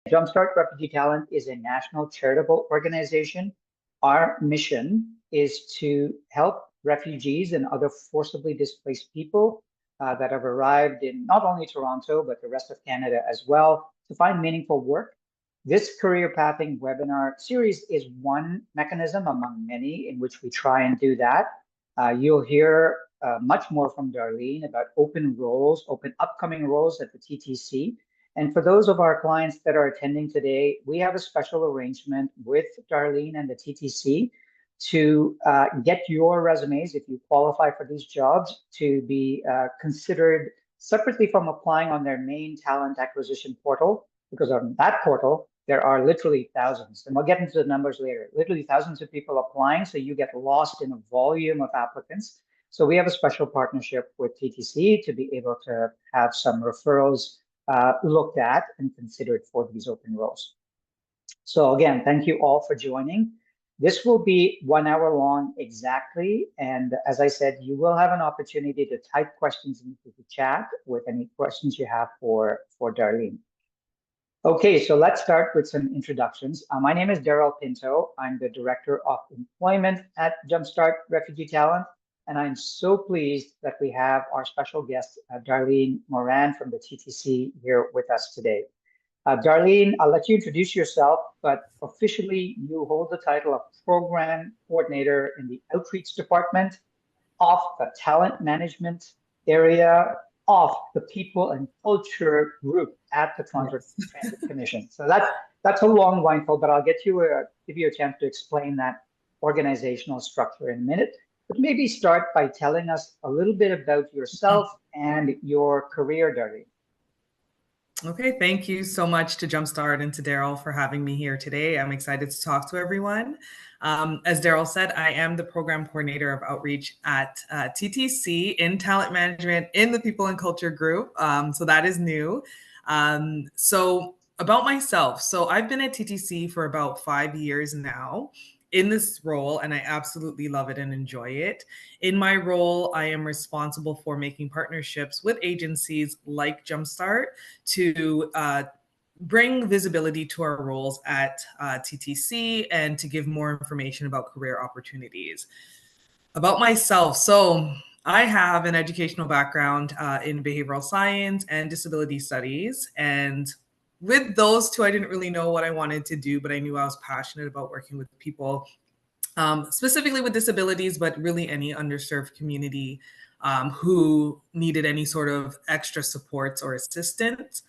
Jumpstart Refugee Talent is a national charitable organization. Our mission is to help refugees and other forcibly displaced people that have arrived in not only Toronto, but the rest of Canada as well, to find meaningful work. This career pathing webinar series is one mechanism among many in which we try and do that. You'll hear much more from Darlene about open roles, open upcoming roles at the TTC. And for those of our clients that are attending today, we have a special arrangement with Darlene and the TTC to get your resumes, if you qualify for these jobs, to be considered separately from applying on their main talent acquisition portal, because on that portal, there are literally thousands, and we'll get into the numbers later, literally thousands of people applying, so you get lost in a volume of applicants. So we have a special partnership with TTC to be able to have some referrals looked at and considered for these open roles. So again, thank you all for joining. This will be 1 hour long exactly. And as I said, you will have an opportunity to type questions into the chat with any questions you have for Darlene. Okay, so let's start with some introductions. My name is Daryl Pinto. I'm the Director of Employment at Jumpstart Refugee Talent. And I'm so pleased that we have our special guest, Darlene Moran from the TTC here with us today. Darlene, I'll let you introduce yourself, but officially you hold the title of Program Coordinator in the Outreach Department of the Talent Management area of the People and Culture Group at the Toronto Transit Commission. So that's a long windfall, but I'll give you a chance to explain that organizational structure in a minute. But maybe start by telling us a little bit about yourself and your career, Darlene. Okay, thank you so much to Jumpstart and to Daryl for having me here today. I'm excited to talk to everyone. As Daryl said, I am the program coordinator of outreach at TTC in talent management in the People and Culture Group. So that is new. So about myself. So I've been at TTC for about 5 years now in this role, and I absolutely love it and enjoy it. In my role, I am responsible for making partnerships with agencies like Jumpstart to bring visibility to our roles at TTC and to give more information about career opportunities. About myself, so I have an educational background in behavioral science and disability studies, and with those two, I didn't really know what I wanted to do, but I knew I was passionate about working with people, specifically with disabilities, but really any underserved community who needed any sort of extra supports or assistance.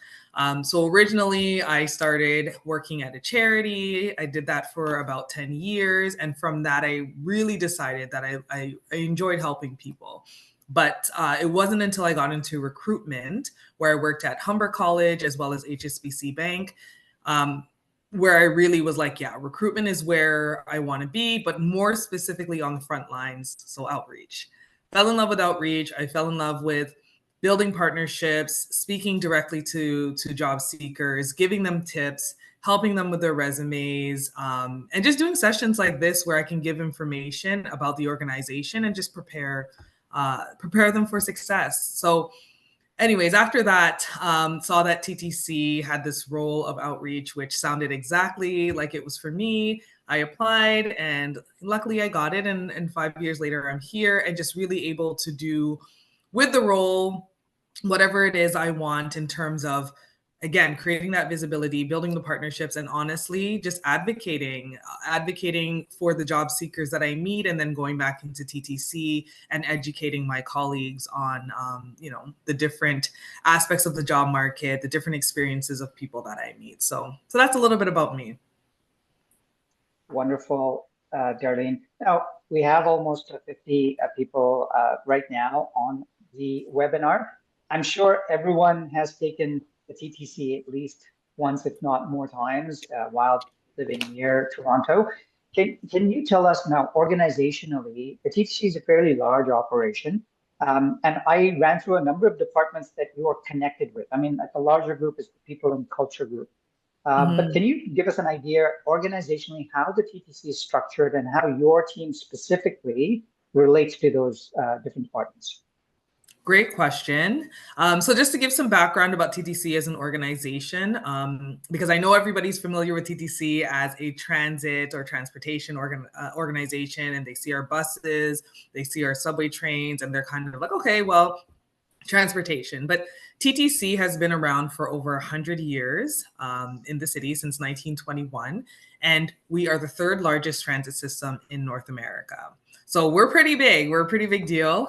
So originally, I started working at a charity. I did that for about 10 years. And from that, I really decided that I enjoyed helping people. But it wasn't until I got into recruitment, where I worked at Humber College as well as HSBC Bank, where I really was like, yeah, recruitment is where I want to be, but more specifically on the front lines, so outreach. Fell in love with outreach. I fell in love with building partnerships, speaking directly to job seekers, giving them tips, helping them with their resumes, and just doing sessions like this where I can give information about the organization and just prepare them for success. So anyways, after that, saw that TTC had this role of outreach, which sounded exactly like it was for me. I applied and luckily I got it. And 5 years later, I'm here and just really able to do with the role whatever it is I want in terms of, again, creating that visibility, building the partnerships, and honestly, just advocating for the job seekers that I meet, and then going back into TTC and educating my colleagues on, the different aspects of the job market, the different experiences of people that I meet. So that's a little bit about me. Wonderful, Darlene. Now, we have almost 50 people right now on the webinar. I'm sure everyone has taken the TTC at least once, if not more times, while living near Toronto. Can you tell us now, organizationally, the TTC is a fairly large operation, and I ran through a number of departments that you are connected with. I mean, like the larger group is the People and Culture Group. But can you give us an idea organizationally how the TTC is structured and how your team specifically relates to those different departments? Of Great question. So just to give some background about TTC as an organization, because I know everybody's familiar with TTC as a transit or transportation organization, and they see our buses, they see our subway trains, and they're kind of like, okay, well, transportation. But TTC has been around for over 100 years in the city since 1921, and we are the third largest transit system in North America. So we're pretty big. We're a pretty big deal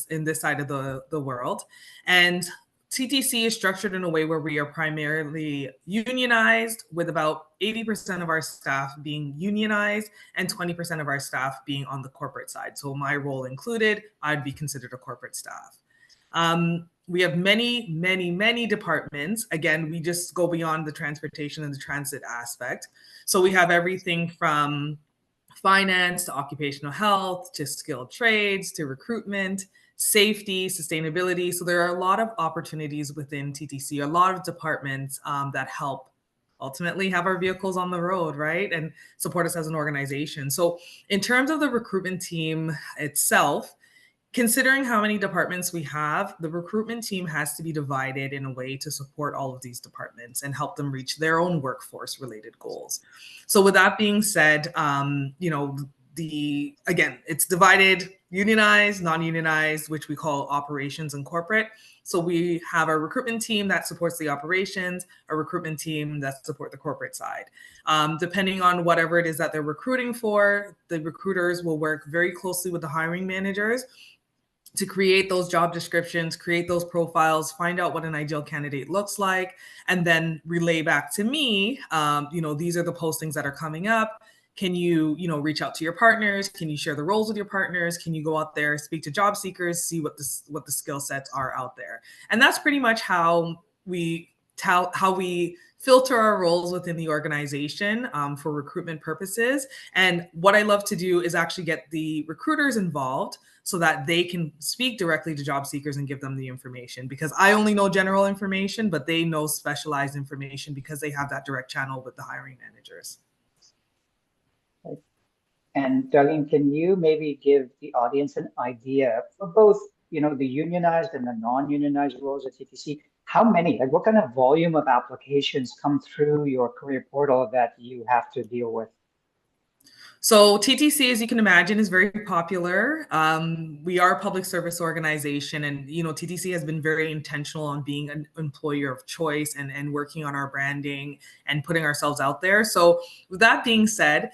in this side of the world. And TTC is structured in a way where we are primarily unionized, with about 80% of our staff being unionized and 20% of our staff being on the corporate side. So my role included, I'd be considered a corporate staff. We have many, many, many departments. Again, we just go beyond the transportation and the transit aspect. So we have everything from finance to occupational health to skilled trades to recruitment, safety, sustainability. So there are a lot of opportunities within TTC, a lot of departments that help ultimately have our vehicles on the road, right? And support us as an organization. So in terms of the recruitment team itself, considering how many departments we have, the recruitment team has to be divided in a way to support all of these departments and help them reach their own workforce related goals. So with that being said, it's divided, unionized, non-unionized, which we call operations and corporate. So we have our recruitment team that supports the operations, a recruitment team that support the corporate side. Depending on whatever it is that they're recruiting for, the recruiters will work very closely with the hiring managers to create those job descriptions, create those profiles, find out what an ideal candidate looks like, and then relay back to me, these are the postings that are coming up. Can you, reach out to your partners? Can you share the roles with your partners? Can you go out there, speak to job seekers, see what the skill sets are out there? And that's pretty much how we filter our roles within the organization for recruitment purposes. And what I love to do is actually get the recruiters involved so that they can speak directly to job seekers and give them the information, because I only know general information, but they know specialized information because they have that direct channel with the hiring managers. And Darlene, can you maybe give the audience an idea for both, the unionized and the non-unionized roles at TTC? How many, like what kind of volume of applications come through your career portal that you have to deal with? So TTC, as you can imagine, is very popular. We are a public service organization, and TTC has been very intentional on being an employer of choice and working on our branding and putting ourselves out there. So with that being said,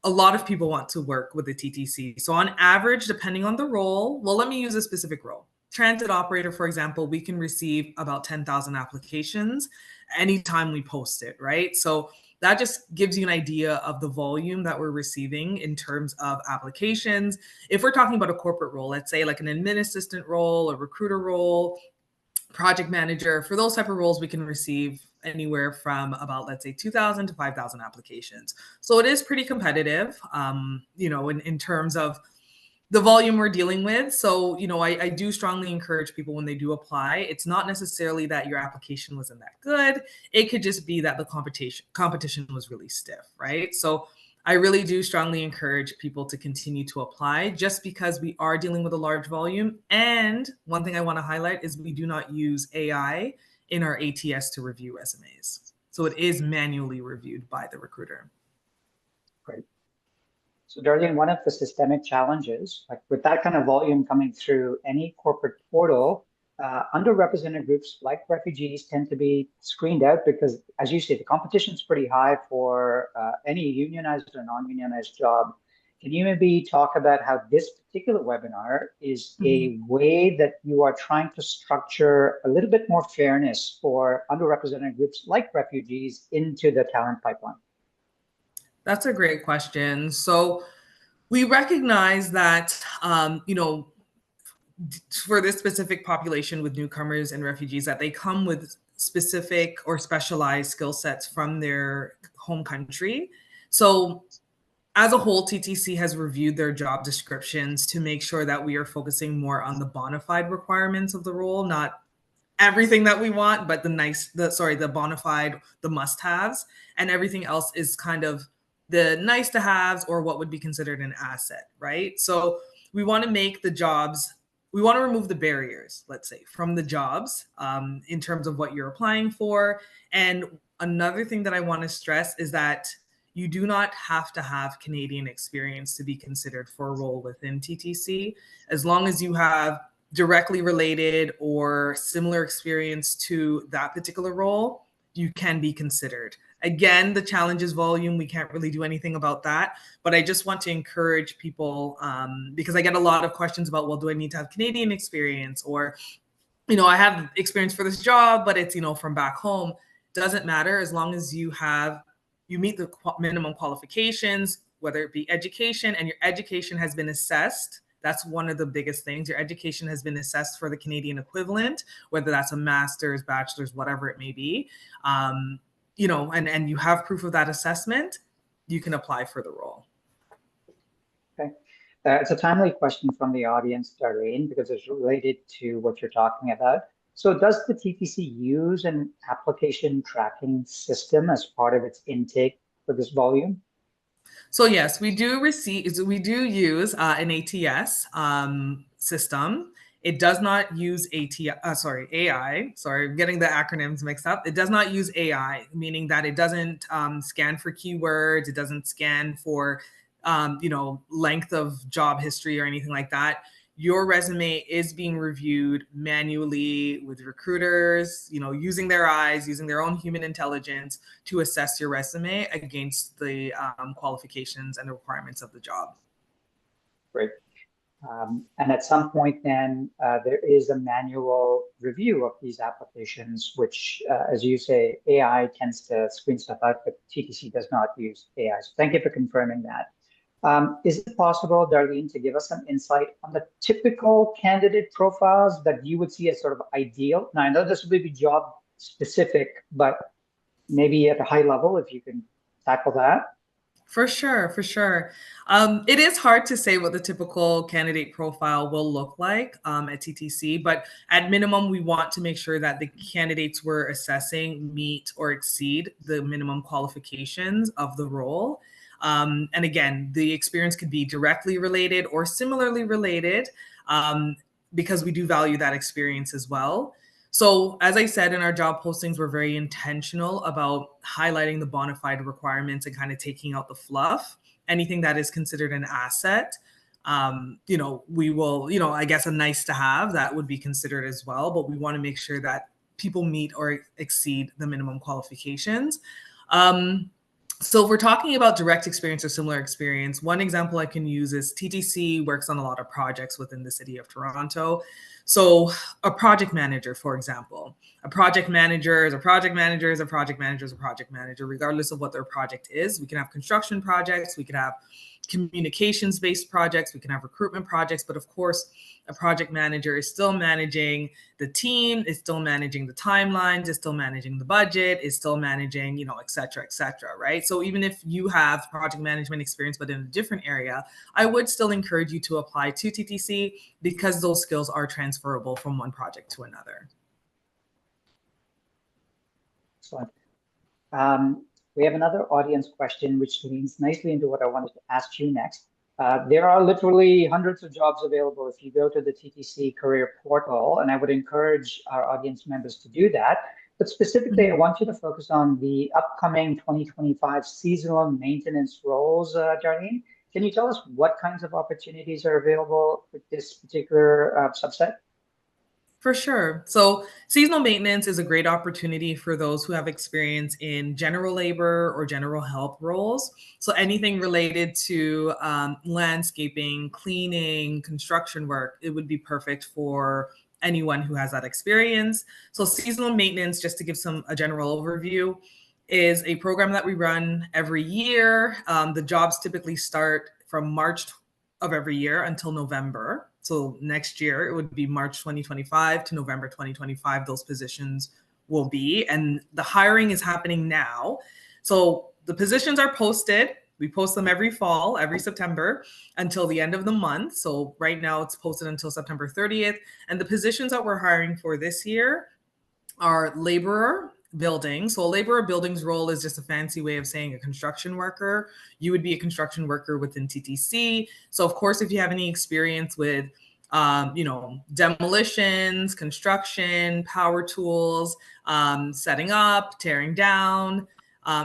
a lot of people want to work with the TTC. So on average, depending on the role, well, let me use a specific role. Transit operator, for example, we can receive about 10,000 applications anytime we post it, right? So that just gives you an idea of the volume that we're receiving in terms of applications. If we're talking about a corporate role, let's say like an admin assistant role, a recruiter role, project manager, for those type of roles, we can receive anywhere from about, let's say, 2,000 to 5,000 applications. So it is pretty competitive, in terms of the volume we're dealing with. So, I do strongly encourage people when they do apply, it's not necessarily that your application wasn't that good. It could just be that the competition was really stiff, right? So I really do strongly encourage people to continue to apply, just because we are dealing with a large volume. And one thing I want to highlight is we do not use AI in our ATS to review resumes. So it is manually reviewed by the recruiter. Great. So Darlene, one of the systemic challenges, like with that kind of volume coming through any corporate portal, underrepresented groups like refugees tend to be screened out because, as you say, the competition is pretty high for any unionized or non-unionized job. Can you maybe talk about how this particular webinar is a way that you are trying to structure a little bit more fairness for underrepresented groups like refugees into the talent pipeline? That's a great question. So we recognize that, for this specific population with newcomers and refugees, that they come with specific or specialized skill sets from their home country. So as a whole, TTC has reviewed their job descriptions to make sure that we are focusing more on the bona fide requirements of the role, not everything that we want, but the bona fide, the must-haves, and everything else is kind of the nice to haves or what would be considered an asset, right? So we want to make the jobs, we want to remove the barriers, let's say, from the jobs in terms of what you're applying for. And another thing that I want to stress is that you do not have to have Canadian experience to be considered for a role within TTC. As long as you have directly related or similar experience to that particular role, you can be considered. Again, the challenge is volume. We can't really do anything about that. But I just want to encourage people because I get a lot of questions about, well, do I need to have Canadian experience? Or, I have experience for this job, but it's, from back home. Doesn't matter as long as you meet the minimum qualifications, whether it be education, and your education has been assessed. That's one of the biggest things. Your education has been assessed for the Canadian equivalent, whether that's a master's, bachelor's, whatever it may be. And you have proof of that assessment, you can apply for the role. Okay. It's a timely question from the audience, Darlene, because it's related to what you're talking about. So does the TTC use an application tracking system as part of its intake for this volume? So yes, we do use an ATS system. It does not use AI. Sorry, I'm getting the acronyms mixed up. It does not use AI, meaning that it doesn't scan for keywords. It doesn't scan for, length of job history or anything like that. Your resume is being reviewed manually with recruiters, using their eyes, using their own human intelligence to assess your resume against the qualifications and the requirements of the job. Great. And at some point then there is a manual review of these applications, which, as you say, AI tends to screen stuff out, but TTC does not use AI. So thank you for confirming that. Is it possible, Darlene, to give us some insight on the typical candidate profiles that you would see as sort of ideal? Now, I know this will be job specific, but maybe at a high level, if you can tackle that. For sure. It is hard to say what the typical candidate profile will look like at TTC, but at minimum, we want to make sure that the candidates we're assessing meet or exceed the minimum qualifications of the role. And again, the experience could be directly related or similarly related because we do value that experience as well. So as I said, in our job postings, we're very intentional about highlighting the bona fide requirements and kind of taking out the fluff. Anything that is considered an asset, we will, I guess a nice to have that would be considered as well. But we want to make sure that people meet or exceed the minimum qualifications. So if we're talking about direct experience or similar experience, one example I can use is TTC works on a lot of projects within the city of Toronto. So a project manager, for example, a project manager is a project manager is a project manager is a project manager, regardless of what their project is. We can have construction projects, we could have communications-based projects, we can have recruitment projects, but of course, a project manager is still managing the team, is still managing the timelines, is still managing the budget, is still managing, et cetera, right? So even if you have project management experience, but in a different area, I would still encourage you to apply to TTC because those skills are transferable from one project to another. Excellent. We have another audience question, which leads nicely into what I wanted to ask you next. There are literally hundreds of jobs available if you go to the TTC career portal, and I would encourage our audience members to do that. But specifically, I want you to focus on the upcoming 2025 seasonal maintenance roles, Darlene. Can you tell us what kinds of opportunities are available with this particular subset? For sure. So seasonal maintenance is a great opportunity for those who have experience in general labor or general help roles. So anything related to landscaping, cleaning, construction work, it would be perfect for anyone who has that experience. So seasonal maintenance, just to give a general overview, is a program that we run every year. The jobs typically start from March of every year until November. So next year, it would be March 2025 to November 2025, those positions will be. And the hiring is happening now. So the positions are posted. We post them every fall, every September until the end of the month. So right now it's posted until September 30th. And the positions that we're hiring for this year are laborer, building. So a laborer buildings role is just a fancy way of saying a construction worker. You would be a construction worker within TTC. So of course, if you have any experience with demolitions, construction, power tools, setting up, tearing down,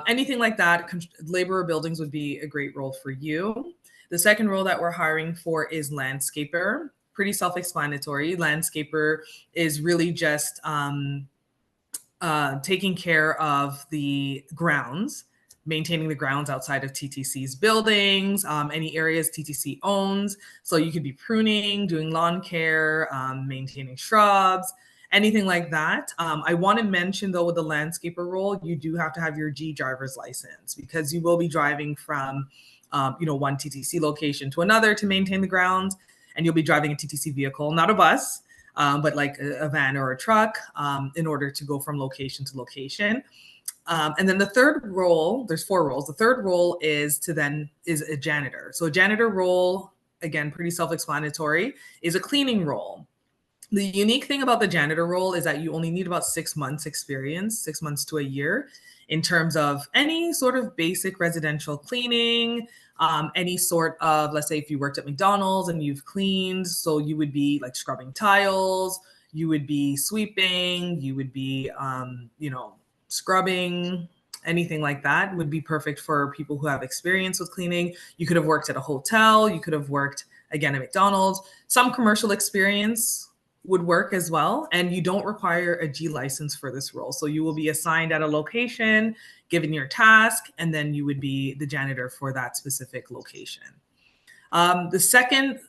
anything like that. Labor or buildings would be a great role for you. The second role that we're hiring for is landscaper. Pretty self-explanatory. Landscaper is really just taking care of the grounds, maintaining the grounds outside of TTC's buildings, any areas TTC owns. So you could be pruning, doing lawn care, maintaining shrubs, anything like that. I want to mention though, with the landscaper role, you do have to have your G driver's license because you will be driving from one TTC location to another to maintain the grounds, and you'll be driving a TTC vehicle, not a bus. But like a van or a truck, in order to go from location to location. And then the third role, there's 4 roles. The third role is a janitor. So a janitor role, again, pretty self-explanatory, is a cleaning role. The unique thing about the janitor role is that you only need about 6 months experience, 6 months to a year, in terms of any sort of basic residential cleaning, any sort of, let's say if you worked at McDonald's and you've cleaned, so you would be like scrubbing tiles, you would be sweeping, you would be, scrubbing, anything like that would be perfect for people who have experience with cleaning. You could have worked at a hotel, you could have worked, again, at McDonald's. Some commercial experience would work as well. And you don't require a G license for this role. So you will be assigned at a location, given your task, and then you would be the janitor for that specific location. The second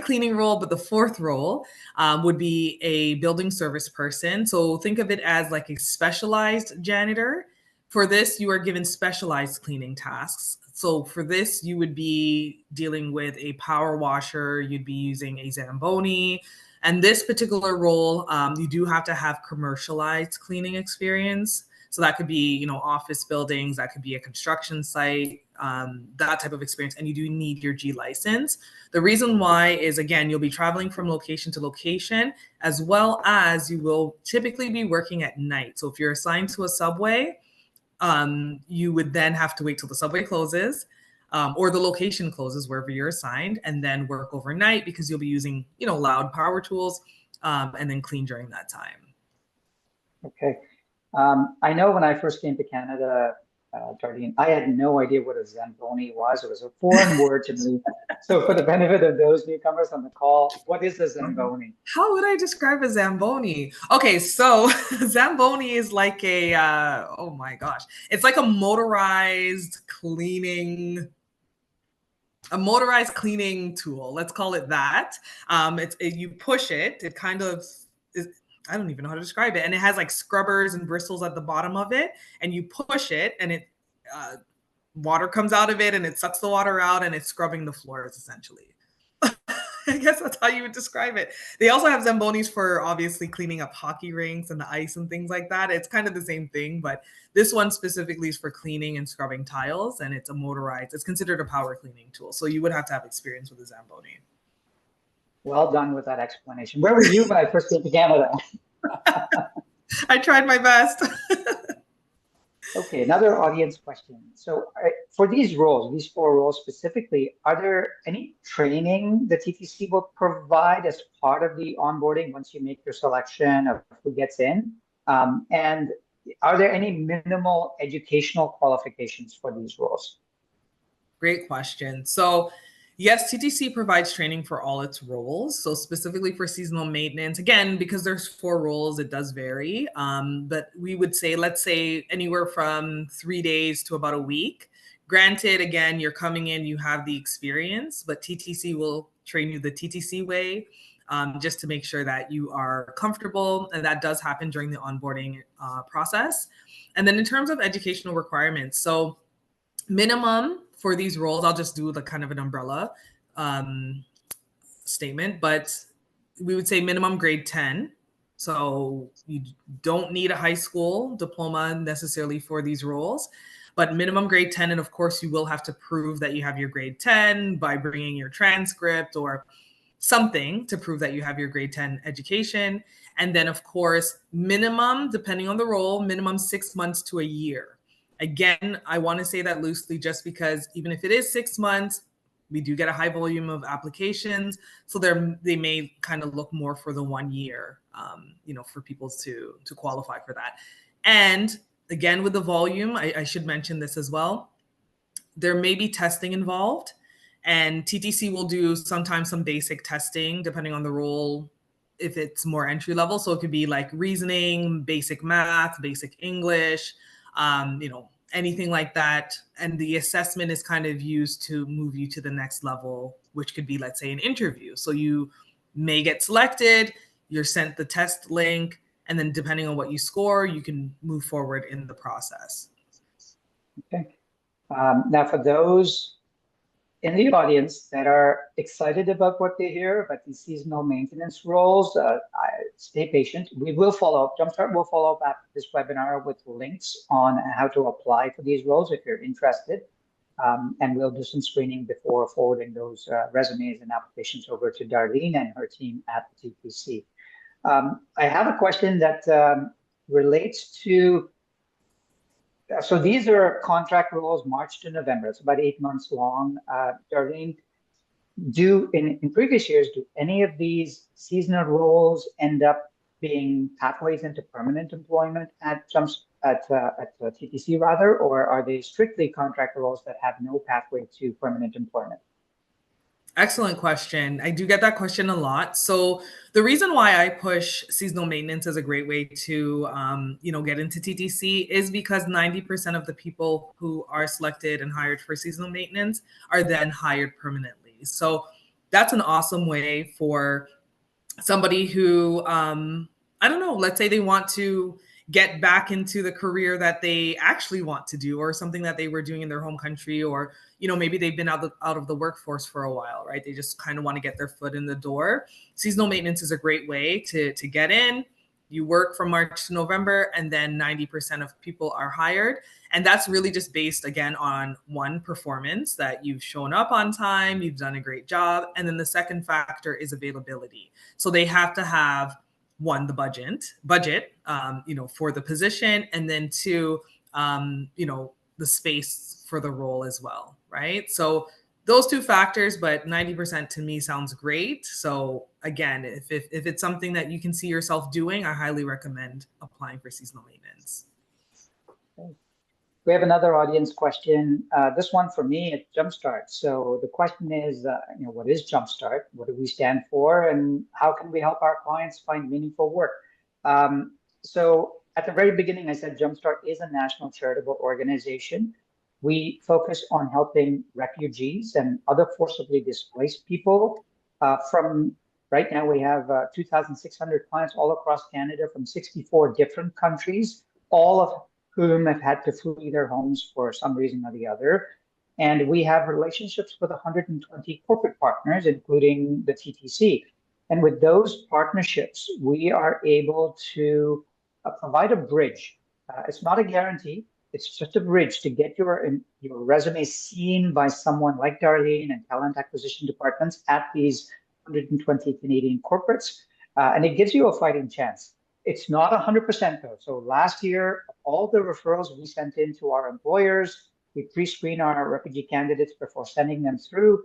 cleaning role, but the fourth role would be a building service person. So think of it as like a specialized janitor. For this, you are given specialized cleaning tasks. So for this, you would be dealing with a power washer, you'd be using a Zamboni. And this particular role, you do have to have commercialized cleaning experience. So that could be, office buildings, that could be a construction site, that type of experience. And you do need your G license. The reason why is, again, you'll be traveling from location to location, as well as you will typically be working at night. So if you're assigned to a subway, you would then have to wait till the subway closes. Or the location closes wherever you're assigned, and then work overnight because you'll be using, loud power tools, and then clean during that time. Okay. I know when I first came to Canada, Darlene, I had no idea what a Zamboni was. It was a foreign word to me. So for the benefit of those newcomers on the call, what is a Zamboni? How would I describe a Zamboni? Okay, so Zamboni is like oh my gosh. It's like a motorized cleaning tool. Let's call it that. You push it. It kind of is, I don't even know how to describe it. And it has like scrubbers and bristles at the bottom of it. And you push it, and it water comes out of it, and it sucks the water out, and it's scrubbing the floors essentially. I guess that's how you would describe it. They also have Zambonis for obviously cleaning up hockey rinks and the ice and things like that. It's kind of the same thing, but this one specifically is for cleaning and scrubbing tiles, and it's it's considered a power cleaning tool. So you would have to have experience with a Zamboni. Well done with that explanation. Where were you when I first came to Canada? I tried my best. Okay, another audience question. So for these roles, these 4 roles specifically, are there any training the TTC will provide as part of the onboarding once you make your selection of who gets in? And are there any minimal educational qualifications for these roles? Great question. So yes, TTC provides training for all its roles. So specifically for seasonal maintenance, again, because there's 4 roles, it does vary. But we would say, let's say anywhere from 3 days to about a week. Granted, again, you're coming in, you have the experience, but TTC will train you the TTC way, just to make sure that you are comfortable. And that does happen during the onboarding process. And then in terms of educational requirements, so minimum for these roles, I'll just do the kind of an umbrella statement, but we would say minimum grade 10. So you don't need a high school diploma necessarily for these roles, but minimum grade 10. And of course, you will have to prove that you have your grade 10 by bringing your transcript or something to prove that you have your grade 10 education. And then of course, minimum, depending on the role, minimum 6 months to a year. Again, I want to say that loosely just because even if it is 6 months, we do get a high volume of applications. So they may kind of look more for the 1 year, for people to qualify for that. And again, with the volume, I should mention this as well. There may be testing involved, and TTC will do sometimes some basic testing depending on the role, if it's more entry level. So it could be like reasoning, basic math, basic English, anything like that. And the assessment is kind of used to move you to the next level, which could be, let's say, an interview. So you may get selected, you're sent the test link, and then depending on what you score, you can move forward in the process. Okay. Now, for those in the audience that are excited about what they hear about these seasonal maintenance roles, stay patient. We will follow up. Jumpstart will follow up after this webinar with links on how to apply for these roles if you're interested. And we'll do some screening before forwarding those resumes and applications over to Darlene and her team at the TTC. I have a question that relates to, so these are contract roles March to November. It's about 8 months long. Darlene, in previous years, do any of these seasonal roles end up being pathways into permanent employment at TTC rather, or are they strictly contract roles that have no pathway to permanent employment? Excellent question. I do get that question a lot. So the reason why I push seasonal maintenance as a great way to, get into TTC is because 90% of the people who are selected and hired for seasonal maintenance are then hired permanently. So that's an awesome way for somebody who, let's say they want to get back into the career that they actually want to do, or something that they were doing in their home country, or maybe they've been out of the workforce for a while, right? They just kind of want to get their foot in the door. Seasonal maintenance is a great way to get in. You work from March to November, and then 90% of people are hired. And that's really just based, again, on one, performance, that you've shown up on time, you've done a great job. And then the second factor is availability. So they have to have, one, the budget, for the position, and then two, the space for the role as well, right? So those two factors, but 90% to me sounds great. So again, if it's something that you can see yourself doing, I highly recommend applying for seasonal maintenance. Okay. We have another audience question. This one for me at Jumpstart. So the question is, what is Jumpstart? What do we stand for? And how can we help our clients find meaningful work? So at the very beginning, I said Jumpstart is a national charitable organization. We focus on helping refugees and other forcibly displaced people. Right now, we have 2,600 clients all across Canada from 64 different countries, all of whom have had to flee their homes for some reason or the other. And we have relationships with 120 corporate partners, including the TTC. And with those partnerships, we are able to provide a bridge. It's not a guarantee. It's just a bridge to get your resume seen by someone like Darlene and talent acquisition departments at these 120 Canadian corporates. And it gives you a fighting chance. It's not 100% though. So last year, all the referrals we sent in to our employers, we pre-screen our refugee candidates before sending them through.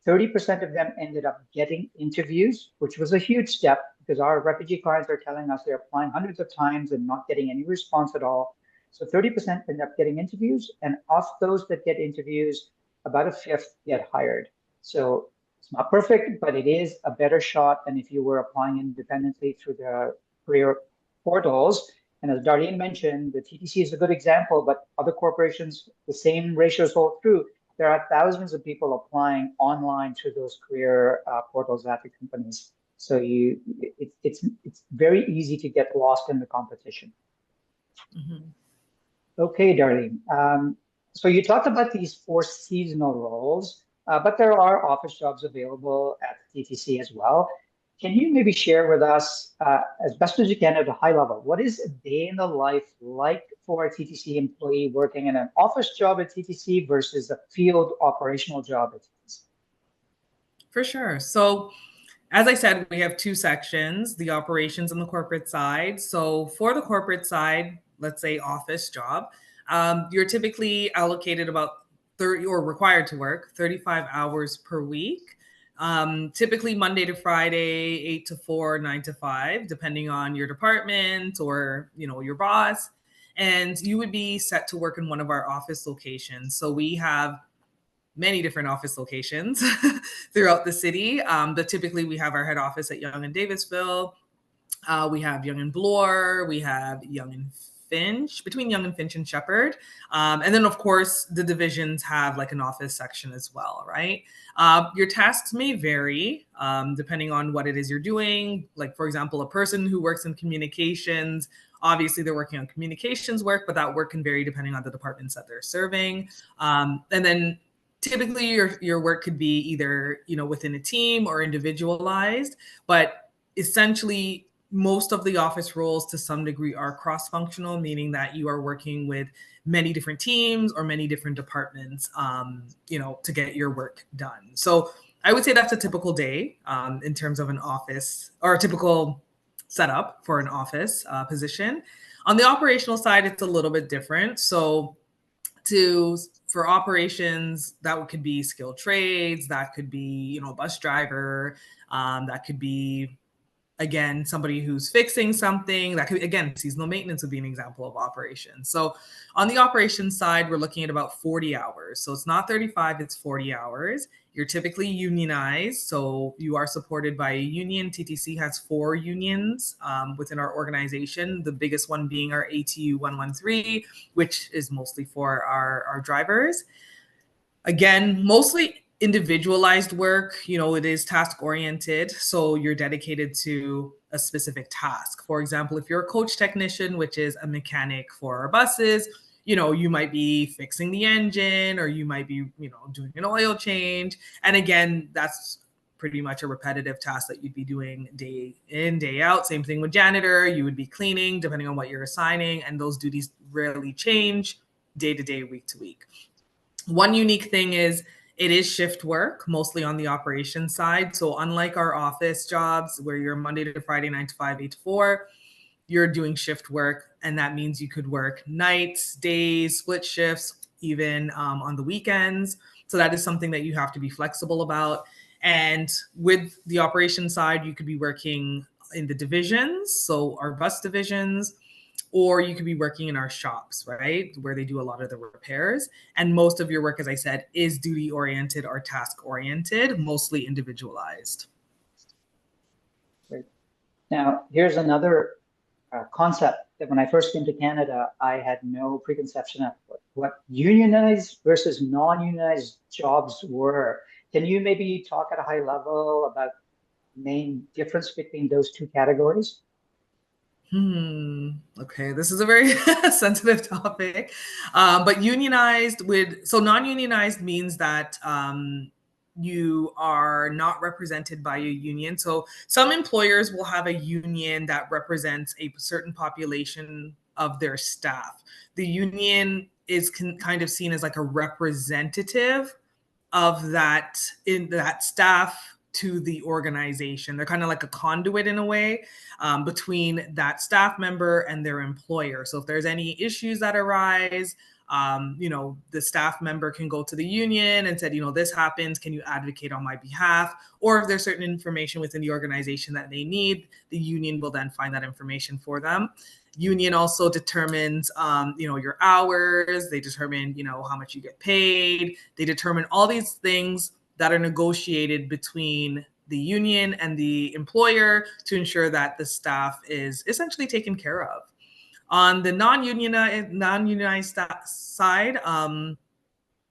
30% of them ended up getting interviews, which was a huge step because our refugee clients are telling us they're applying hundreds of times and not getting any response at all. So 30% end up getting interviews, and of those that get interviews, about a fifth get hired. So it's not perfect, but it is a better shot than if you were applying independently through the career portals. And as Darlene mentioned, the TTC is a good example, but other corporations, the same ratios hold true. There are thousands of people applying online through those career portals at the companies. So it's very easy to get lost in the competition. Mm-hmm. Okay, Darlene. So you talked about these 4 seasonal roles, but there are office jobs available at the TTC as well. Can you maybe share with us, as best as you can at a high level, what is a day in the life like for a TTC employee working in an office job at TTC versus a field operational job at TTC? For sure. So as I said, we have 2 sections, the operations and the corporate side. So for the corporate side, let's say office job, you're typically allocated about 30 or required to work 35 hours per week. Typically Monday to Friday, 8 to 4, 9 to 5, depending on your department or, you know, your boss. And you would be set to work in one of our office locations. So we have many different office locations throughout the city. But typically we have our head office at Yonge and Davisville. We have Yonge and Bloor. We have Yonge and Finch, between Yonge and Finch and Shepherd. And then, of course, the divisions have like an office section as well, right? Your tasks may vary depending on what it is you're doing. Like, for example, a person who works in communications, obviously they're working on communications work, but that work can vary depending on the departments that they're serving. And then typically your work could be either, you know, within a team or individualized, but essentially most of the office roles to some degree are cross-functional, meaning that you are working with many different teams or many different departments, you know, to get your work done. So I would say that's a typical day in terms of an office, or a typical setup for an office position. On the operational side, it's a little bit different. So for operations, that could be skilled trades, that could be, you know, a bus driver, that could be, again, somebody who's fixing something. That could, again, seasonal maintenance would be an example of operations. So on the operations side, we're looking at about 40 hours. So it's not 35, it's 40 hours. You're typically unionized. So you are supported by a union. TTC has 4 unions within our organization, the biggest one being our ATU 113, which is mostly for our drivers. Again, mostly individualized work. You know, it is task oriented, so you're dedicated to a specific task. For example, if you're a coach technician, which is a mechanic for our buses, you know, you might be fixing the engine, or you might be, you know, doing an oil change. And again, that's pretty much a repetitive task that you'd be doing day in, day out. Same thing with janitor. You would be cleaning depending on what you're assigning, and those duties rarely change day to day, week to week. One unique thing is it is shift work, mostly on the operations side. So unlike our office jobs where you're Monday to Friday, 9 to 5, 8 to 4, you're doing shift work. And that means you could work nights, days, split shifts, even on the weekends. So that is something that you have to be flexible about. And with the operations side, you could be working in the divisions, so our bus divisions, or you could be working in our shops, right, where they do a lot of the repairs. And most of your work, as I said, is duty oriented or task oriented, mostly individualized. Great. Now, here's another concept that when I first came to Canada, I had no preconception of what unionized versus non-unionized jobs were. Can you maybe talk at a high level about the main difference between those two categories? Okay, this is a very sensitive topic. But so non-unionized means that you are not represented by a union. So some employers will have a union that represents a certain population of their staff. The union is kind of seen as like a representative of that staff to the organization. They're kind of like a conduit in a way between that staff member and their employer. So if there's any issues that arise, you know, the staff member can go to the union and said, you know, this happens, can you advocate on my behalf? Or if there's certain information within the organization that they need, the union will then find that information for them. Union also determines, you know, your hours. They determine, you know, how much you get paid. They determine all these things that are negotiated between the union and the employer to ensure that the staff is essentially taken care of. On the non-unionized side,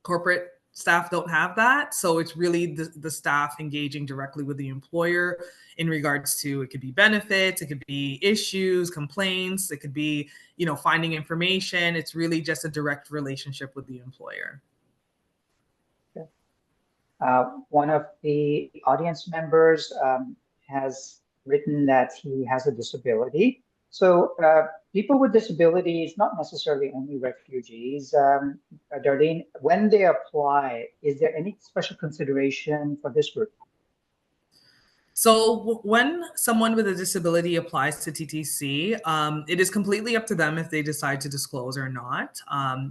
corporate staff don't have that. So it's really the staff engaging directly with the employer in regards to, it could be benefits, it could be issues, complaints, it could be, you know, finding information. It's really just a direct relationship with the employer. One of the audience members has written that he has a disability. So people with disabilities, not necessarily only refugees, Darlene, when they apply, is there any special consideration for this group? So when someone with a disability applies to TTC, it is completely up to them if they decide to disclose or not.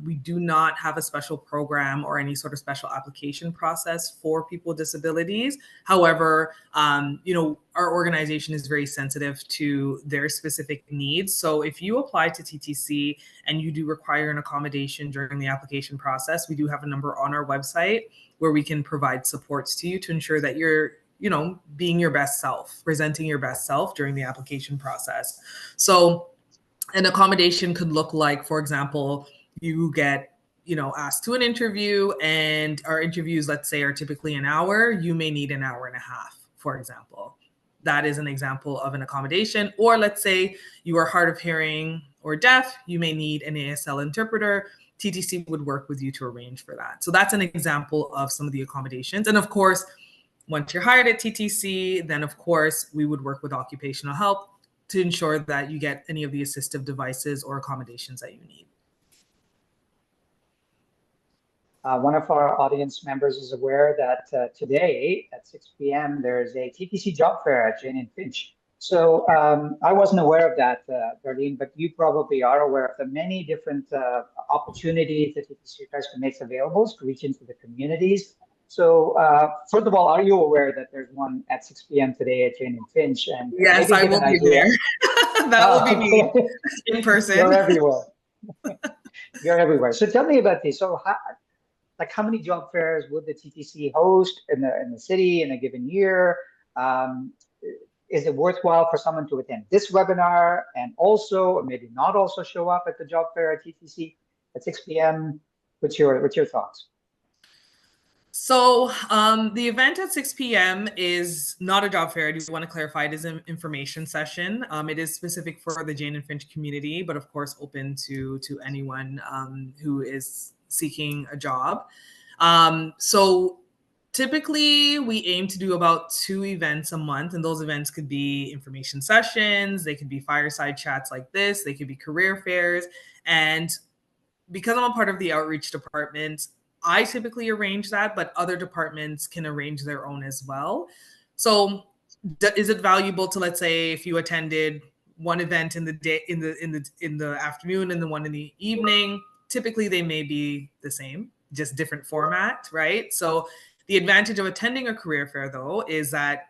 We do not have a special program or any sort of special application process for people with disabilities. However, our organization is very sensitive to their specific needs. So if you apply to TTC and you do require an accommodation during the application process, we do have a number on our website where we can provide supports to you to ensure that you're being your best self, presenting your best self during the application process. So an accommodation could look like, for example, you get, asked to an interview, and our interviews, let's say, are typically an hour. You may need an hour and a half, for example. That is an example of an accommodation. Or let's say you are hard of hearing or deaf, you may need an ASL interpreter. TTC would work with you to arrange for that. So that's an example of some of the accommodations. And of course, once you're hired at TTC, then of course we would work with occupational health to ensure that you get any of the assistive devices or accommodations that you need. One of our audience members is aware that today at 6 p.m. there's a TTC job fair at Jane and Finch. So I wasn't aware of that, Darlene, but you probably are aware of the many different opportunities that TTC tries to make available to reach into the communities. So first of all, are you aware that there's one at 6 p.m. today at Jane and Finch? And yes, I will be there. That will be me in person. You're everywhere. You're everywhere. So tell me about this. So how many job fairs would the TTC host in the city in a given year? Is it worthwhile for someone to attend this webinar and also, or maybe not also show up at the job fair at TTC at 6 p.m.? What's your thoughts? So the event at 6 p.m. is not a job fair. I do want to clarify it is an information session. It is specific for the Jane and Finch community, but of course open to anyone who is seeking a job. So typically we aim to do about 2 events a month, and those events could be information sessions, they could be fireside chats like this, they could be career fairs. And because I'm a part of the outreach department, I typically arrange that, but other departments can arrange their own as well. So is it valuable to, let's say, if you attended one event in the day, in the afternoon and the one in the evening, typically they may be the same, just different format, right? So the advantage of attending a career fair, though, is that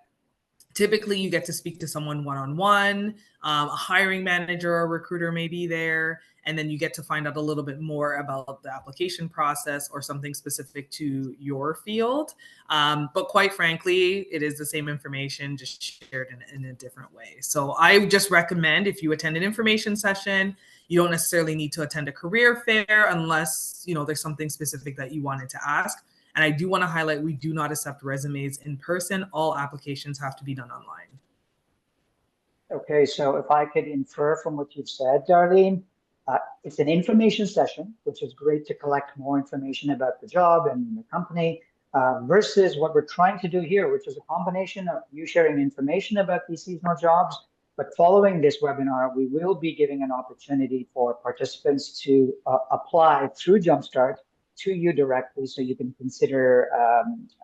typically you get to speak to someone one-on-one, a hiring manager or recruiter may be there, and then you get to find out a little bit more about the application process or something specific to your field. But quite frankly, it is the same information, just shared in a different way. So I just recommend, if you attend an information session, you don't necessarily need to attend a career fair unless there's something specific that you wanted to ask. And I do want to highlight, we do not accept resumes in person. All applications have to be done online. Okay, so if I could infer from what you've said, Darlene, it's an information session, which is great to collect more information about the job and the company, versus what we're trying to do here, which is a combination of you sharing information about these seasonal jobs. But following this webinar, we will be giving an opportunity for participants to apply through Jumpstart to you directly, so you can consider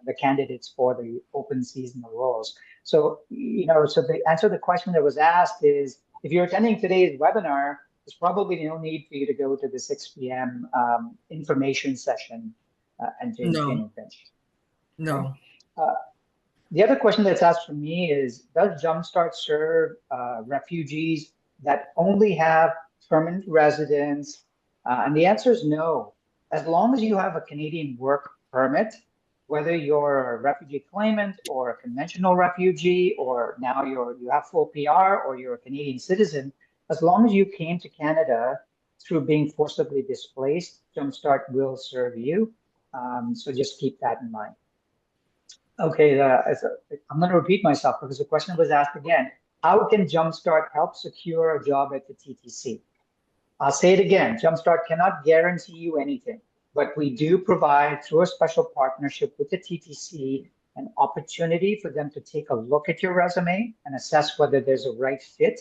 the candidates for the open seasonal roles. So, so the answer to the question that was asked is, if you're attending today's webinar, there's probably no need for you to go to the 6 p.m. Information session and Jane and Finch. No. Okay? The other question that's asked for me is, does Jumpstart serve refugees that only have permanent residence? And the answer is no. As long as you have a Canadian work permit, whether you're a refugee claimant or a conventional refugee, or now you have full PR or you're a Canadian citizen, as long as you came to Canada through being forcibly displaced, Jumpstart will serve you. So just keep that in mind. Okay, I'm going to repeat myself because the question was asked again. How can Jumpstart help secure a job at the TTC? I'll say it again, Jumpstart cannot guarantee you anything, but we do provide, through a special partnership with the TTC, an opportunity for them to take a look at your resume and assess whether there's a right fit.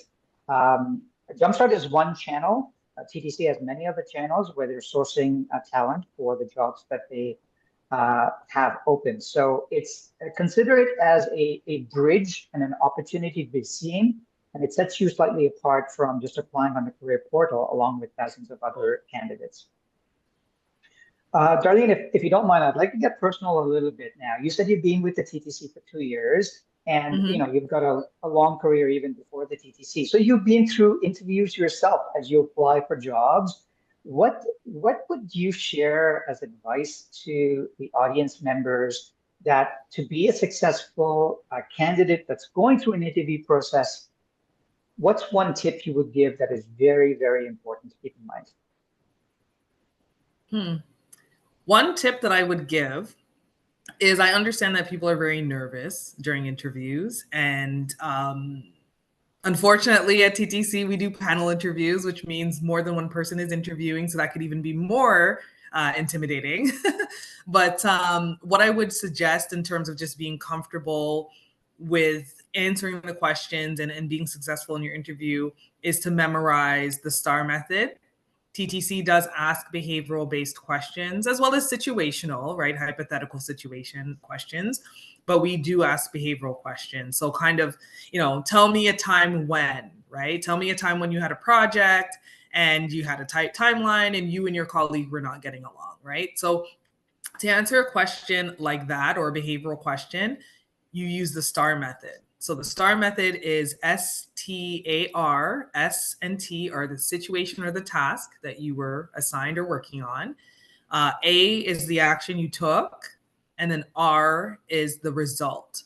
Jumpstart is one channel. TTC has many other channels where they're sourcing talent for the jobs that they have open. So it's consider it as a bridge and an opportunity to be seen, and it sets you slightly apart from just applying on the career portal along with thousands of other candidates. Darlene, if you don't mind, I'd like to get personal a little bit now. You said you've been with the TTC for 2 years, and you've got a long career even before the TTC. So you've been through interviews yourself as you apply for jobs. What would you share as advice to the audience members that to be a successful candidate that's going through an interview process, what's one tip you would give that is very, very important to keep in mind? One tip that I would give is I understand that people are very nervous during interviews. And unfortunately, at TTC, we do panel interviews, which means more than one person is interviewing. So that could even be more intimidating. But what I would suggest in terms of just being comfortable with answering the questions and being successful in your interview is to memorize the STAR method. TTC does ask behavioral-based questions as well as situational, right? Hypothetical situation questions, but we do ask behavioral questions. So kind of, tell me a time when, right? Tell me a time when you had a project and you had a tight timeline and you and your colleague were not getting along, right? So to answer a question like that or a behavioral question, you use the STAR method. So the STAR method is STAR. S and T are the situation or the task that you were assigned or working on. A is the action you took. And then R is the result.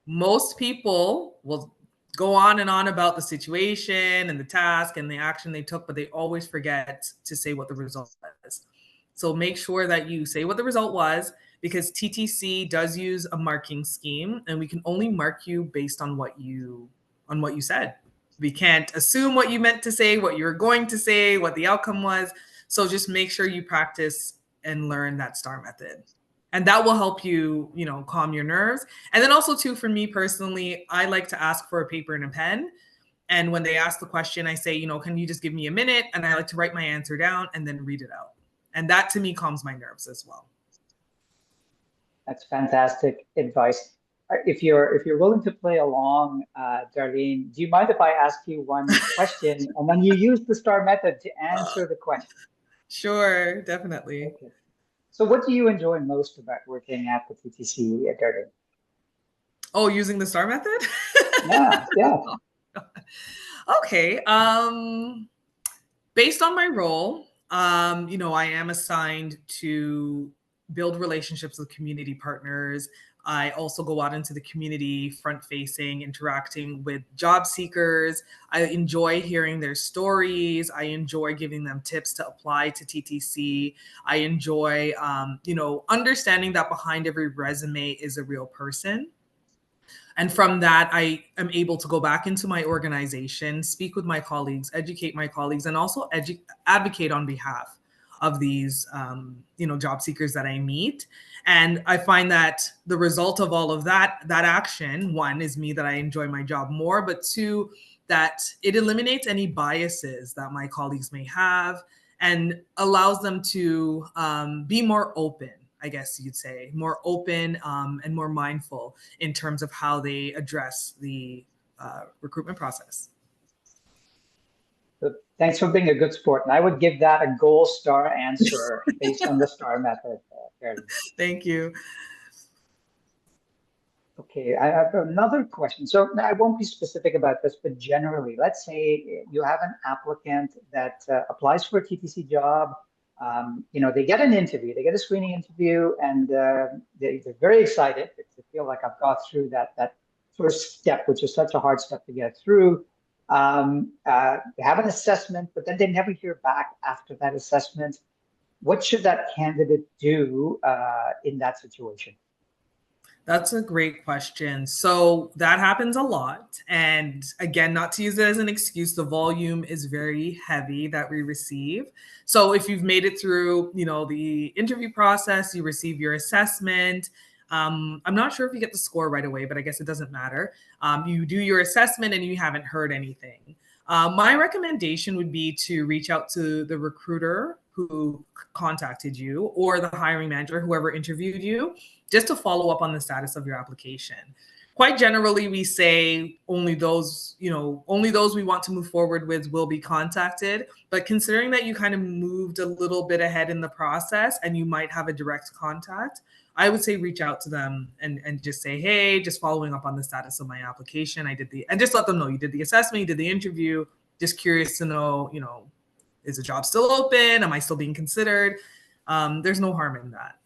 Most people will go on and on about the situation and the task and the action they took, but they always forget to say what the result was. So make sure that you say what the result was, because TTC does use a marking scheme and we can only mark you based on what you said. We can't assume what you meant to say, what you were going to say, what the outcome was. So just make sure you practice and learn that STAR method. And that will help you, calm your nerves. And then also too, for me personally, I like to ask for a paper and a pen. And when they ask the question, I say, can you just give me a minute? And I like to write my answer down and then read it out. And that to me calms my nerves as well. That's fantastic advice. If you're willing to play along, Darlene, do you mind if I ask you one question and then you use the STAR method to answer the question? Sure, definitely. Okay. So what do you enjoy most about working at the TTC, Darlene? Oh, using the STAR method? Yeah. Okay. Based on my role, I am assigned to build relationships with community partners. I also go out into the community, front facing, interacting with job seekers. I enjoy hearing their stories. I enjoy giving them tips to apply to TTC. I enjoy, understanding that behind every resume is a real person. And from that, I am able to go back into my organization, speak with my colleagues, educate my colleagues, and also advocate on behalf of these, job seekers that I meet. And I find that the result of all of that action, one, is me, that I enjoy my job more, but two, that it eliminates any biases that my colleagues may have and allows them to be more open, I guess you'd say, more open and more mindful in terms of how they address the recruitment process. Thanks for being a good sport. And I would give that a gold star answer based on the STAR method. Thank you. Okay, I have another question. So I won't be specific about this, but generally, let's say you have an applicant that applies for a TTC job. They get an interview, they get a screening interview, and they're very excited. They feel like I've got through that first step, which is such a hard step to get through. They have an assessment, but then they never hear back after that assessment. What should that candidate do in that situation? That's a great question. So that happens a lot. And again, not to use it as an excuse, the volume is very heavy that we receive. So if you've made it through, the interview process, you receive your assessment. I'm not sure if you get the score right away, but I guess it doesn't matter. You do your assessment and you haven't heard anything. My recommendation would be to reach out to the recruiter who contacted you or the hiring manager, whoever interviewed you, just to follow up on the status of your application. Quite generally, we say only those we want to move forward with will be contacted. But considering that you kind of moved a little bit ahead in the process and you might have a direct contact, I would say reach out to them and just say, hey, just following up on the status of my application. And just let them know you did the assessment, you did the interview, just curious to know, is the job still open? Am I still being considered? There's no harm in that.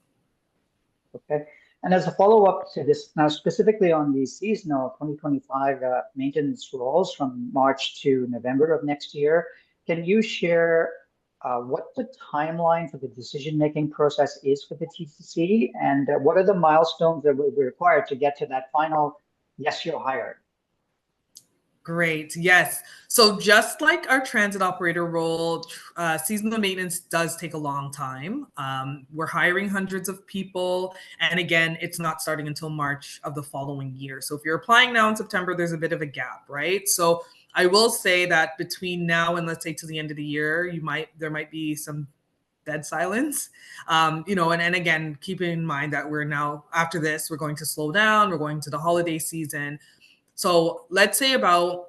Okay. And as a follow-up to this, now specifically on the seasonal 2025 maintenance roles from March to November of next year, can you share what the timeline for the decision-making process is for the TTC, and what are the milestones that will be required to get to that final, yes, you're hired? Great. Yes. So just like our transit operator role, seasonal maintenance does take a long time. We're hiring hundreds of people. And again, it's not starting until March of the following year. So if you're applying now in September, there's a bit of a gap, right? So I will say that between now and let's say to the end of the year, there might be some dead silence, and again, keeping in mind that we're now, after this, we're going to slow down, we're going to the holiday season. So let's say about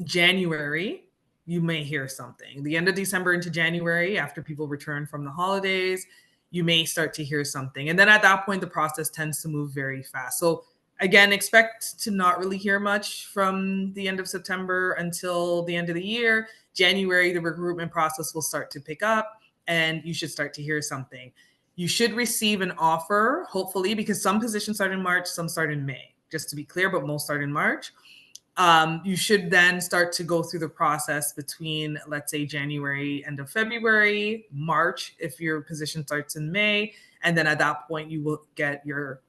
January, you may hear something. The end of December into January, after people return from the holidays, you may start to hear something. And then at that point, the process tends to move very fast. So again, expect to not really hear much from the end of September until the end of the year. January, the recruitment process will start to pick up and you should start to hear something. You should receive an offer, hopefully, because some positions start in March, some start in May, just to be clear, but most start in March. You should then start to go through the process between, let's say, January, end of February, March, if your position starts in May. And then at that point, you will get your,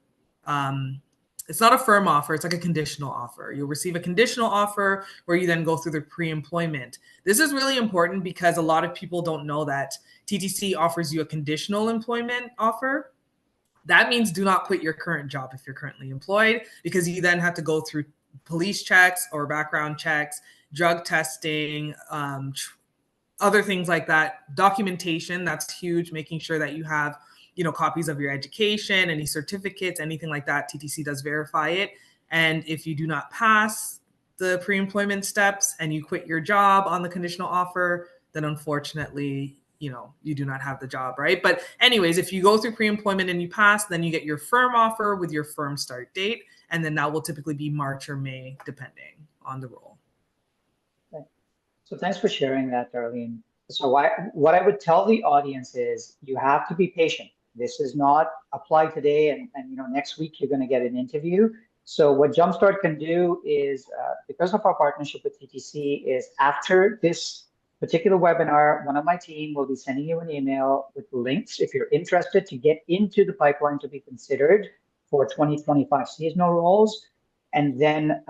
it's not a firm offer, it's like a conditional offer. You'll receive a conditional offer where you then go through the pre-employment. This is really important because a lot of people don't know that TTC offers you a conditional employment offer. That means do not quit your current job if you're currently employed, because you then have to go through police checks or background checks, drug testing, other things like that. Documentation, that's huge, making sure that you have, copies of your education, any certificates, anything like that. TTC does verify it. And if you do not pass the pre-employment steps and you quit your job on the conditional offer, then unfortunately, you do not have the job, right? But anyways, if you go through pre-employment and you pass, then you get your firm offer with your firm start date. And then that will typically be March or May, depending on the role. Okay. So thanks for sharing that, Darlene. So what I would tell the audience is you have to be patient. This is not apply today and next week you're going to get an interview. So what Jumpstart can do is, because of our partnership with TTC, is after this particular webinar, one of my team will be sending you an email with links if you're interested to get into the pipeline to be considered for 2025 seasonal roles. And then,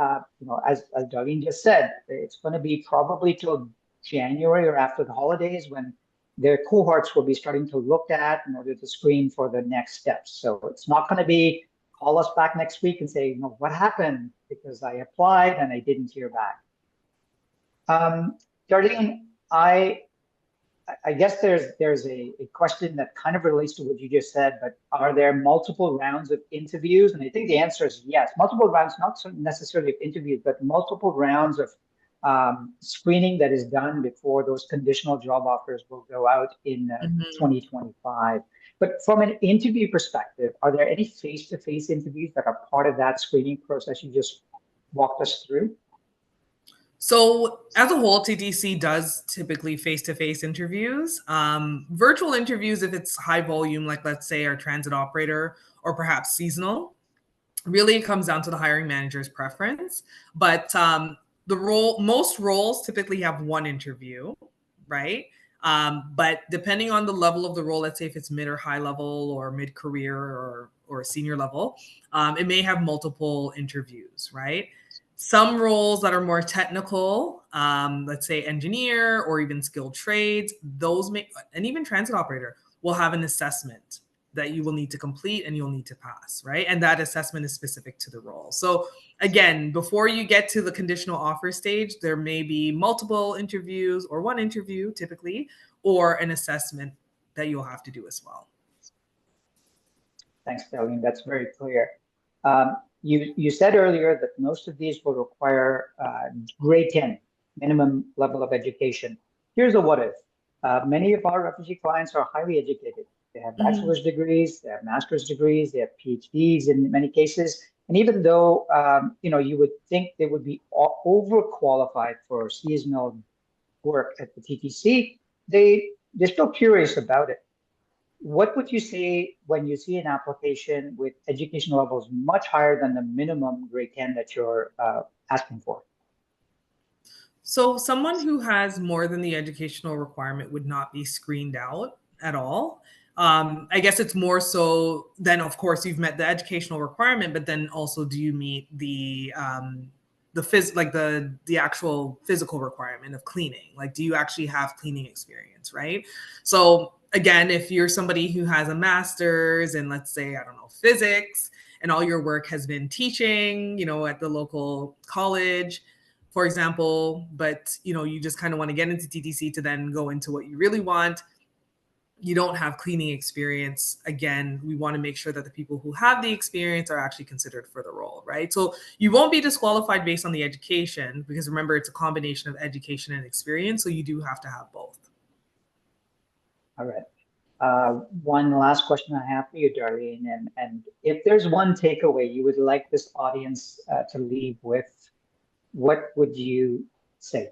as Darlene just said, it's going to be probably till January or after the holidays when their cohorts will be starting to look at in order to screen for the next steps. So it's not going to be call us back next week and say, what happened? Because I applied and I didn't hear back. Darlene, I guess there's a question that kind of relates to what you just said, but are there multiple rounds of interviews? And I think the answer is yes. Multiple rounds, not necessarily of interviews, but multiple rounds of screening that is done before those conditional job offers will go out in 2025. But from an interview perspective, are there any face-to-face interviews that are part of that screening process you just walked us through? So as a whole, TTC does typically face-to-face interviews. Virtual interviews, if it's high volume, like let's say our transit operator or perhaps seasonal, really comes down to the hiring manager's preference. But most roles typically have one interview, right? But depending on the level of the role, let's say if it's mid or high level or mid-career or senior level, it may have multiple interviews, right? Some roles that are more technical, let's say engineer or even skilled trades, and even transit operator will have an assessment that you will need to complete and you'll need to pass, right? And that assessment is specific to the role. So again, before you get to the conditional offer stage, there may be multiple interviews or one interview typically, or an assessment that you'll have to do as well. Thanks, Darlene. That's very clear. You said earlier that most of these will require grade 10 minimum level of education. Here's a what if. Many of our refugee clients are highly educated. They have bachelor's degrees, they have master's degrees, they have PhDs in many cases. And even though you would think they would be overqualified for seasonal work at the TTC, they're still curious about it. What would you say when you see an application with education levels much higher than the minimum grade 10 that you're asking for? So someone who has more than the educational requirement would not be screened out at all. I guess it's more so then, of course, you've met the educational requirement, but then also do you meet the actual physical requirement of cleaning? Like, do you actually have cleaning experience, right? So again, if you're somebody who has a master's in, let's say, I don't know, physics, and all your work has been teaching, at the local college, for example, but you just kind of want to get into TTC to then go into what you really want, you don't have cleaning experience. Again, we want to make sure that the people who have the experience are actually considered for the role, right? So you won't be disqualified based on the education, because remember, it's a combination of education and experience. So you do have to have both. All right. One last question I have for you, Darlene, and if there's one takeaway you would like this audience to leave with, what would you say?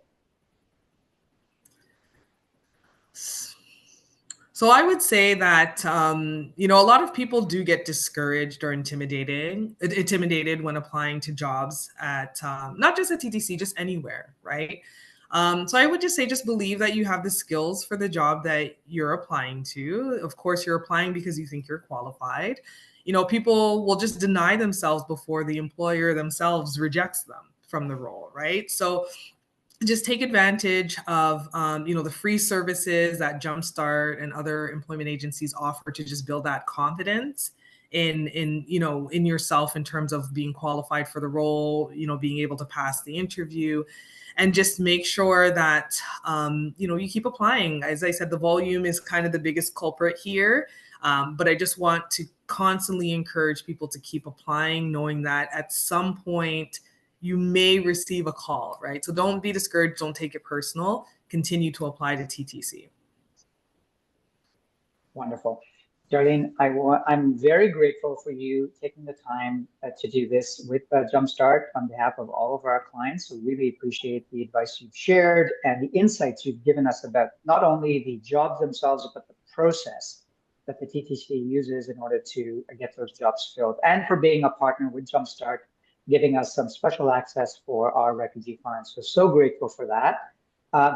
So I would say that, a lot of people do get discouraged or intimidated when applying to jobs at, not just at TTC, just anywhere, right? So I would just say, just believe that you have the skills for the job that you're applying to. Of course, you're applying because you think you're qualified. People will just deny themselves before the employer themselves rejects them from the role, right? So just take advantage of the free services that Jumpstart and other employment agencies offer to just build that confidence in yourself in terms of being qualified for the role, being able to pass the interview, and just make sure that you keep applying. As I said, the volume is kind of the biggest culprit here, but I just want to constantly encourage people to keep applying, knowing that at some point you may receive a call, right? So don't be discouraged. Don't take it personal. Continue to apply to TTC. Wonderful. Darlene, I'm very grateful for you taking the time to do this with Jumpstart on behalf of all of our clients. We really appreciate the advice you've shared and the insights you've given us about not only the jobs themselves, but the process that the TTC uses in order to get those jobs filled, and for being a partner with Jumpstart, giving us some special access for our refugee clients. So grateful for that.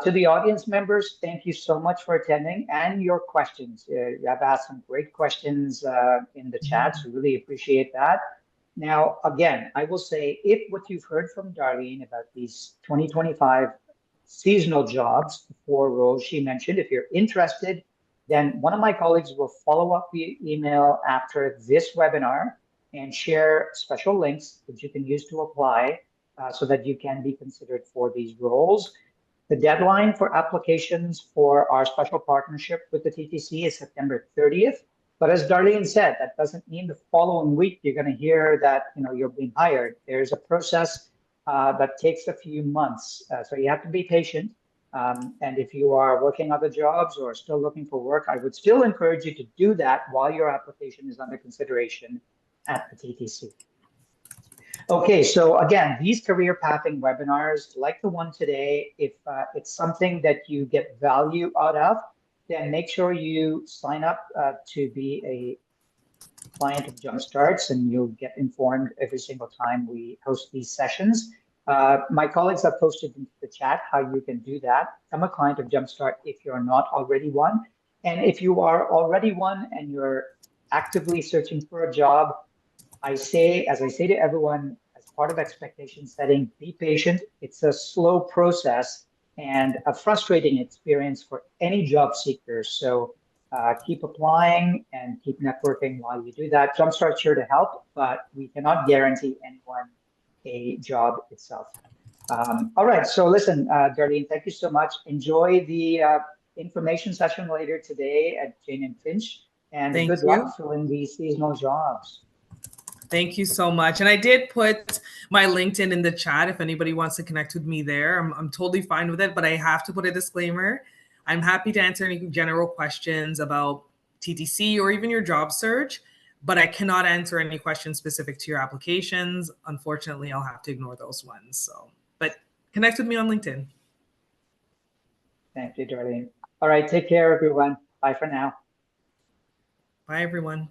To the audience members, thank you so much for attending and your questions. You have asked some great questions in the chat, so really appreciate that. Now, again, I will say, if what you've heard from Darlene about these 2025 seasonal jobs, the 4 roles she mentioned, if you're interested, then one of my colleagues will follow up via email after this webinar and share special links that you can use to apply so that you can be considered for these roles. The deadline for applications for our special partnership with the TTC is September 30th. But as Darlene said, that doesn't mean the following week you're going to hear that you're being hired. There's a process that takes a few months. So you have to be patient. And if you are working other jobs or still looking for work, I would still encourage you to do that while your application is under consideration at the TTC. Okay, so again, these career pathing webinars, like the one today, if it's something that you get value out of, then make sure you sign up to be a client of Jumpstart's, and you'll get informed every single time we host these sessions. My colleagues have posted into the chat how you can do that. Become a client of Jumpstart if you're not already one. And if you are already one and you're actively searching for a job, as I say to everyone, as part of expectation setting, be patient. It's a slow process and a frustrating experience for any job seeker. So Keep applying and keep networking while you do that. Jumpstart's here to help, but we cannot guarantee anyone a job itself. All right, so listen, Darlene, thank you so much. Enjoy the information session later today at Jane and Finch, and Thank good you. luck filling these seasonal jobs. Thank you so much. And I did put my LinkedIn in the chat if anybody wants to connect with me there. I'm totally fine with it, but I have to put a disclaimer. I'm happy to answer any general questions about TTC or even your job search, but I cannot answer any questions specific to your applications. Unfortunately, I'll have to ignore those ones. So, but connect with me on LinkedIn. Thank you, Darlene. All right, take care, everyone. Bye for now. Bye, everyone.